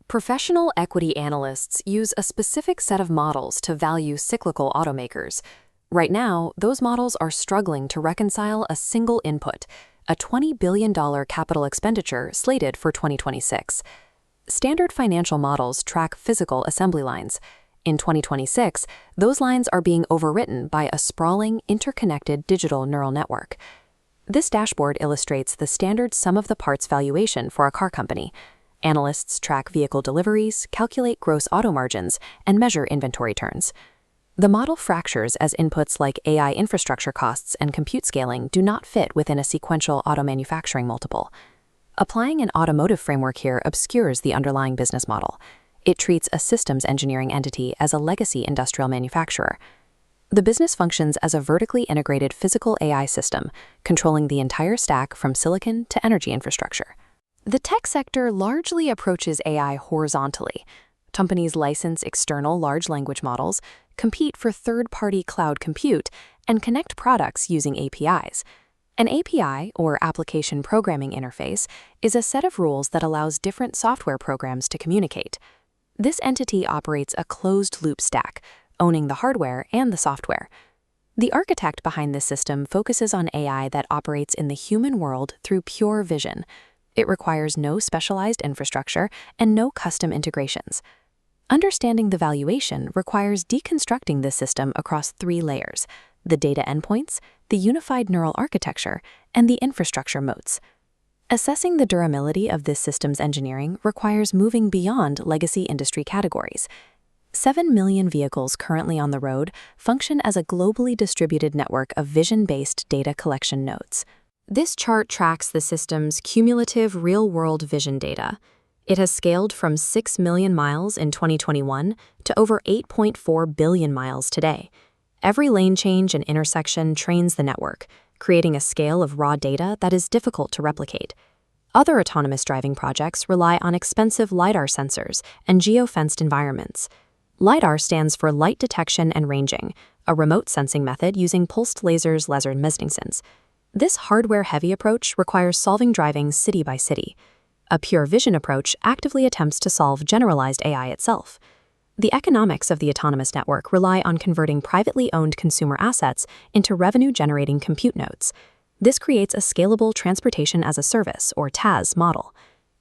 Professional equity analysts use a specific set of models to value cyclical automakers. Right now, those models are struggling to reconcile a single input, a $20 billion capital expenditure slated for 2026. Standard financial models track physical assembly lines. In 2026, those lines are being overwritten by a sprawling, interconnected digital neural network. This dashboard illustrates the standard sum of the parts valuation for a car company. Analysts track vehicle deliveries, calculate gross auto margins, and measure inventory turns. The model fractures as inputs like AI infrastructure costs and compute scaling do not fit within a sequential auto manufacturing multiple. Applying an automotive framework here obscures the underlying business model. It treats a systems engineering entity as a legacy industrial manufacturer. The business functions as a vertically integrated physical AI system, controlling the entire stack from silicon to energy infrastructure. The tech sector largely approaches AI horizontally. Companies license external large language models, compete for third-party cloud compute, and connect products using APIs. An API, or Application Programming Interface, is a set of rules that allows different software programs to communicate. This entity operates a closed-loop stack, owning the hardware and the software. The architect behind this system focuses on AI that operates in the human world through pure vision. It requires no specialized infrastructure and no custom integrations. Understanding the valuation requires deconstructing this system across three layers: the data endpoints, the unified neural architecture, and the infrastructure moats. Assessing the durability of this system's engineering requires moving beyond legacy industry categories. 7 million vehicles currently on the road function as a globally distributed network of vision-based data collection nodes. This chart tracks the system's cumulative real-world vision data. It has scaled from 6 million miles in 2021 to over 8.4 billion miles today. Every lane change and intersection trains the network, creating a scale of raw data that is difficult to replicate. Other autonomous driving projects rely on expensive LiDAR sensors and geo-fenced environments. LiDAR stands for Light Detection and Ranging, a remote sensing method using pulsed lasers, laser mesningsens. This hardware-heavy approach requires solving driving city by city. A pure vision approach actively attempts to solve generalized AI itself. The economics of the autonomous network rely on converting privately owned consumer assets into revenue-generating compute nodes. This creates a scalable transportation as a service, or TaaS, model.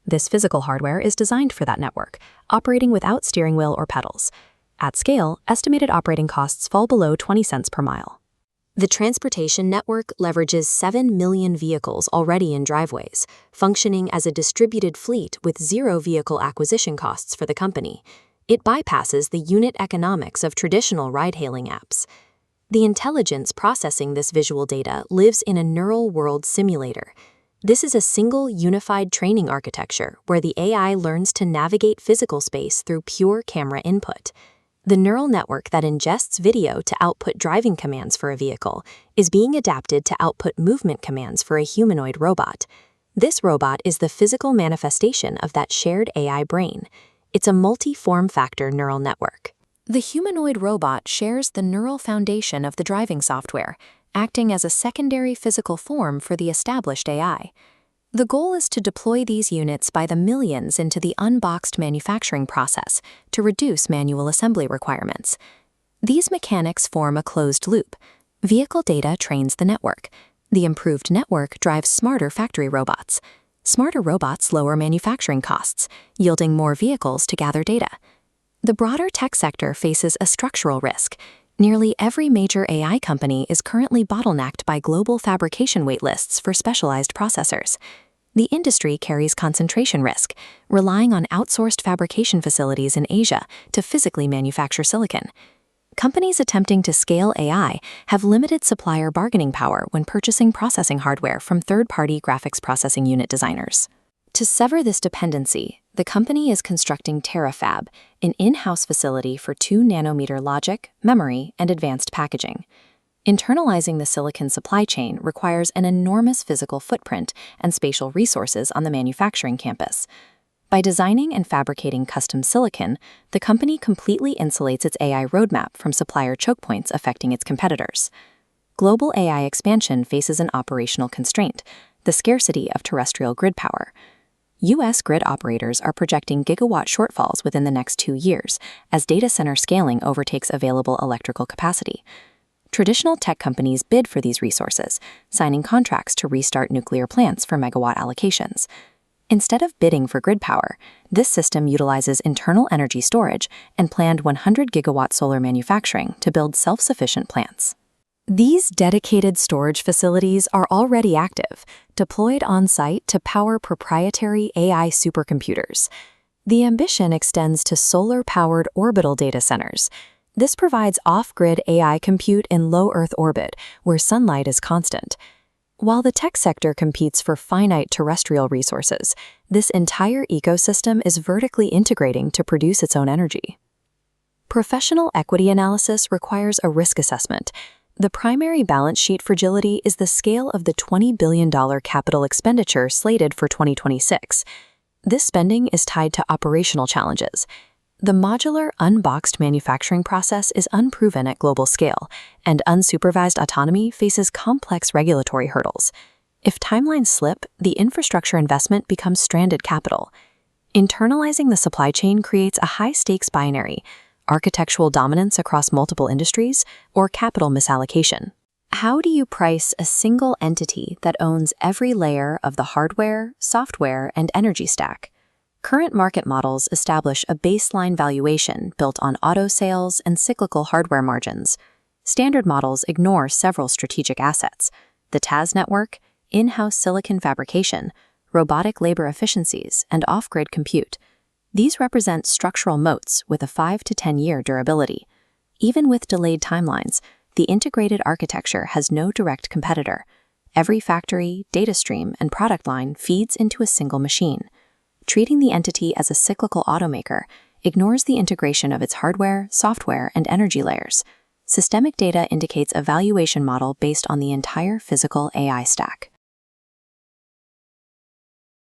This physical hardware is designed for that network, operating without steering wheel or pedals. At scale, estimated operating costs fall below 20 cents per mile. The transportation network leverages 7 million vehicles already in driveways, functioning as a distributed fleet with zero vehicle acquisition costs for the company. It bypasses the unit economics of traditional ride-hailing apps. The intelligence processing this visual data lives in a neural world simulator. This is a single unified training architecture where the AI learns to navigate physical space through pure camera input. The neural network that ingests video to output driving commands for a vehicle is being adapted to output movement commands for a humanoid robot. This robot is the physical manifestation of that shared AI brain. It's a multi-form factor neural network. The humanoid robot shares the neural foundation of the driving software, acting as a secondary physical form for the established AI. The goal is to deploy these units by the millions into the unboxed manufacturing process to reduce manual assembly requirements. These mechanics form a closed loop. Vehicle data trains the network. The improved network drives smarter factory robots. Smarter robots lower manufacturing costs, yielding more vehicles to gather data. The broader tech sector faces a structural risk. Nearly every major AI company is currently bottlenecked by global fabrication waitlists for specialized processors. The industry carries concentration risk, relying on outsourced fabrication facilities in Asia to physically manufacture silicon. Companies attempting to scale AI have limited supplier bargaining power when purchasing processing hardware from third-party graphics processing unit designers. To sever this dependency, the company is constructing TerraFab, an in-house facility for 2-nanometer logic, memory, and advanced packaging. Internalizing the silicon supply chain requires an enormous physical footprint and spatial resources on the manufacturing campus. By designing and fabricating custom silicon, the company completely insulates its AI roadmap from supplier choke points affecting its competitors. Global AI expansion faces an operational constraint: the scarcity of terrestrial grid power. U.S. grid operators are projecting gigawatt shortfalls within the next 2 years as data center scaling overtakes available electrical capacity. Traditional tech companies bid for these resources, signing contracts to restart nuclear plants for megawatt allocations. Instead of bidding for grid power, this system utilizes internal energy storage and planned 100 gigawatt solar manufacturing to build self-sufficient plants. These dedicated storage facilities are already active, deployed on-site to power proprietary AI supercomputers. The ambition extends to solar-powered orbital data centers. This provides off-grid AI compute in low Earth orbit, where sunlight is constant. While the tech sector competes for finite terrestrial resources, this entire ecosystem is vertically integrating to produce its own energy. Professional equity analysis requires a risk assessment. The primary balance sheet fragility is the scale of the $20 billion capital expenditure slated for 2026. This spending is tied to operational challenges. The modular, unboxed manufacturing process is unproven at global scale, and unsupervised autonomy faces complex regulatory hurdles. If timelines slip, the infrastructure investment becomes stranded capital. Internalizing the supply chain creates a high-stakes binary: architectural dominance across multiple industries, or capital misallocation. How do you price a single entity that owns every layer of the hardware, software, and energy stack? Current market models establish a baseline valuation built on auto sales and cyclical hardware margins. Standard models ignore several strategic assets: the TAS network, in-house silicon fabrication, robotic labor efficiencies, and off-grid compute. These represent structural moats with a 5 to 10-year durability. Even with delayed timelines, the integrated architecture has no direct competitor. Every factory, data stream, and product line feeds into a single machine. Treating the entity as a cyclical automaker ignores the integration of its hardware, software, and energy layers. Systemic data indicates a valuation model based on the entire physical AI stack.